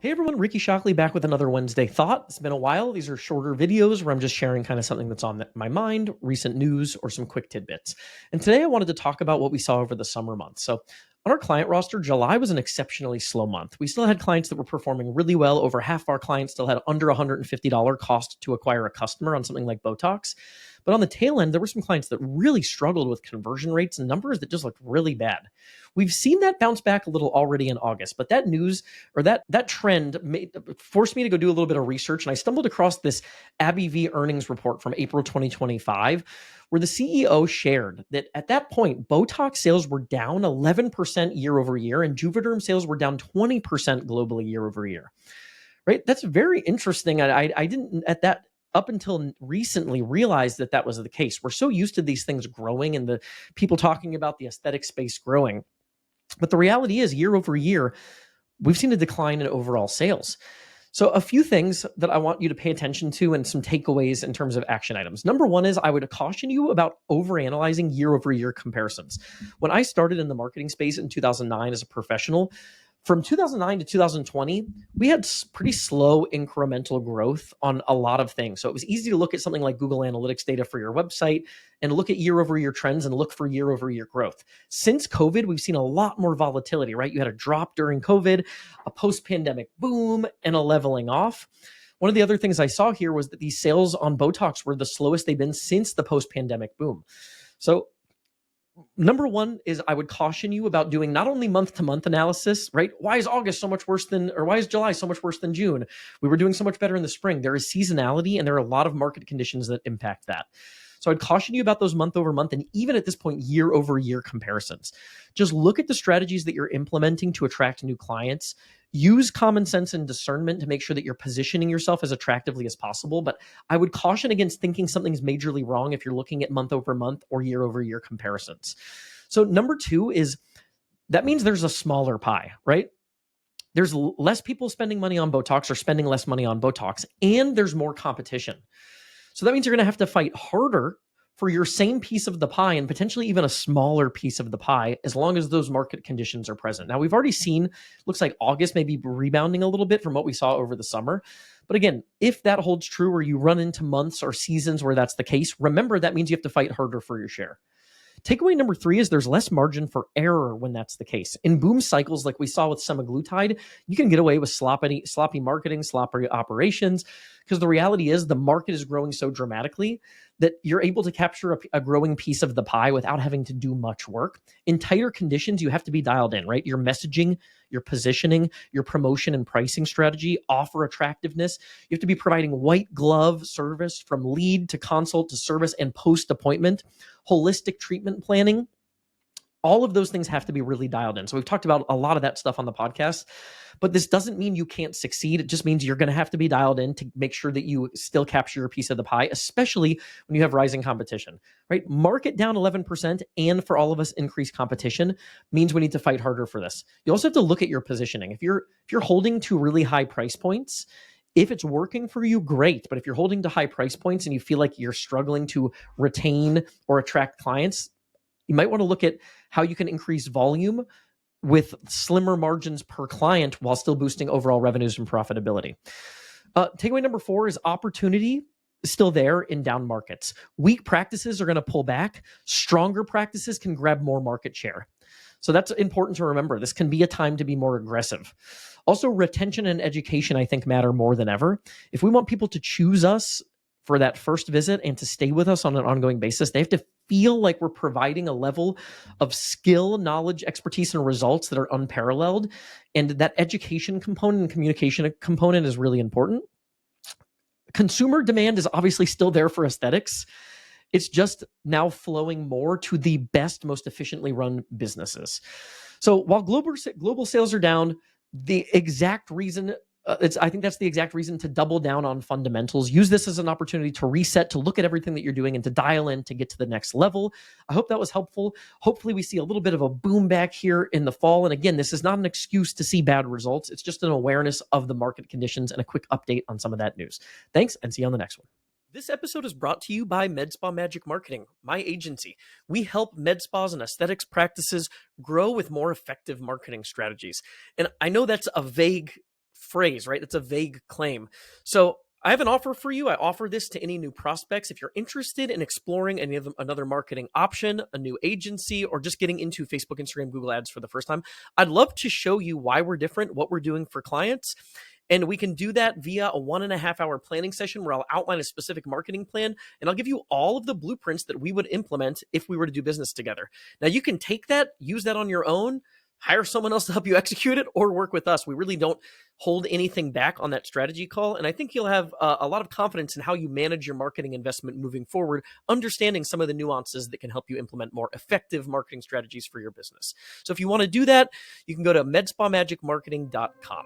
Hey everyone, Ricky Shockley back with another Wednesday Thought. It's been a while. These are shorter videos where I'm just sharing kind of something that's on my mind, recent news, or some quick tidbits. And today I wanted to talk about what we saw over the summer months. So on our client roster, July was an exceptionally slow month. We still had clients that were performing really well. Over half of our clients still had under $150 cost to acquire a customer on something like Botox. But on the tail end, there were some clients that really struggled with conversion rates and numbers that just looked really bad. We've seen that bounce back a little already in August, but that news or that trend forced me to go do a little bit of research, and I stumbled across this AbbVie earnings report from April 2025, where the CEO shared that at that point, Botox sales were down 11% year over year, and Juvederm sales were down 20% globally year over year. Right? That's very interesting. I didn't at that up until recently realize that was the case. We're so used to these things growing and the people talking about the aesthetic space growing. But the reality is, year over year, we've seen a decline in overall sales. So a few things that I want you to pay attention to and some takeaways in terms of action items. Number one is I would caution you about overanalyzing year over year comparisons. When I started in the marketing space in 2009 as a professional, from 2009 to 2020, we had pretty slow incremental growth on a lot of things. So it was easy to look at something like Google Analytics data for your website and look at year over year trends and look for year over year growth. Since COVID, we've seen a lot more volatility, right? You had a drop during COVID, a post-pandemic boom, and a leveling off. One of the other things I saw here was that these sales on Botox were the slowest they've been since the post-pandemic boom. So number one is I would caution you about doing not only month-to-month analysis, right? Why is August so much worse than, or why is July so much worse than June? We were doing so much better in the spring. There is seasonality and there are a lot of market conditions that impact that. So I'd caution you about those month over month and even at this point, year over year comparisons. Just look at the strategies that you're implementing to attract new clients. Use common sense and discernment to make sure that you're positioning yourself as attractively as possible. But I would caution against thinking something's majorly wrong if you're looking at month over month or year over year comparisons. So number two is that means there's a smaller pie, right? There's less people spending money on Botox or spending less money on Botox, and there's more competition. So that means you're going to have to fight harder for your same piece of the pie and potentially even a smaller piece of the pie as long as those market conditions are present. Now, we've already seen, looks like August may be rebounding a little bit from what we saw over the summer. But again, if that holds true or you run into months or seasons where that's the case, remember that means you have to fight harder for your share. Takeaway number three is there's less margin for error when that's the case. In boom cycles like we saw with semaglutide, you can get away with sloppy marketing, sloppy operations, because the reality is the market is growing so dramatically that you're able to capture a growing piece of the pie without having to do much work. In tighter conditions, you have to be dialed in, right? Your messaging, your positioning, your promotion and pricing strategy, offer attractiveness. You have to be providing white glove service from lead to consult to service and post-appointment, holistic treatment planning. All of those things have to be really dialed in. So we've talked about a lot of that stuff on the podcast, but this doesn't mean you can't succeed. It just means you're going to have to be dialed in to make sure that you still capture your piece of the pie, especially when you have rising competition, right? Market down 11% and for all of us increased competition means we need to fight harder for this. You also have to look at your positioning. If you're holding to really high price points, if it's working for you, great. But if you're holding to high price points and you feel like you're struggling to retain or attract clients, you might want to look at how you can increase volume with slimmer margins per client while still boosting overall revenues and profitability. Takeaway number four is opportunity is still there in down markets. Weak practices are going to pull back. Stronger practices can grab more market share. So that's important to remember. This can be a time to be more aggressive. Also, retention and education, I think, matter more than ever. If we want people to choose us for that first visit and to stay with us on an ongoing basis, they have to feel like we're providing a level of skill, knowledge, expertise, and results that are unparalleled. And that education component and communication component is really important. Consumer demand is obviously still there for aesthetics. It's just now flowing more to the best, most efficiently run businesses. So while global sales are down, the exact reason I think that's the exact reason to double down on fundamentals. Use this as an opportunity to reset, to look at everything that you're doing and to dial in to get to the next level. I hope that was helpful. Hopefully we see a little bit of a boom back here in the fall. And again, this is not an excuse to see bad results. It's just an awareness of the market conditions and a quick update on some of that news. Thanks, and see you on the next one. This episode is brought to you by MedSpa Magic Marketing, my agency. We help med spas and aesthetics practices grow with more effective marketing strategies. And I know that's a vague phrase, right? It's a vague claim. So I have an offer for you. I offer this to any new prospects. If you're interested in exploring another marketing option, a new agency, or just getting into Facebook, Instagram, Google ads for the first time, I'd love to show you why we're different, what we're doing for clients. And we can do that via a 1.5-hour planning session where I'll outline a specific marketing plan and I'll give you all of the blueprints that we would implement if we were to do business together. Now, you can take that, use that on your own, hire someone else to help you execute it, or work with us. We really don't hold anything back on that strategy call. And I think you'll have a lot of confidence in how you manage your marketing investment moving forward, understanding some of the nuances that can help you implement more effective marketing strategies for your business. So if you want to do that, you can go to medspamagicmarketing.com.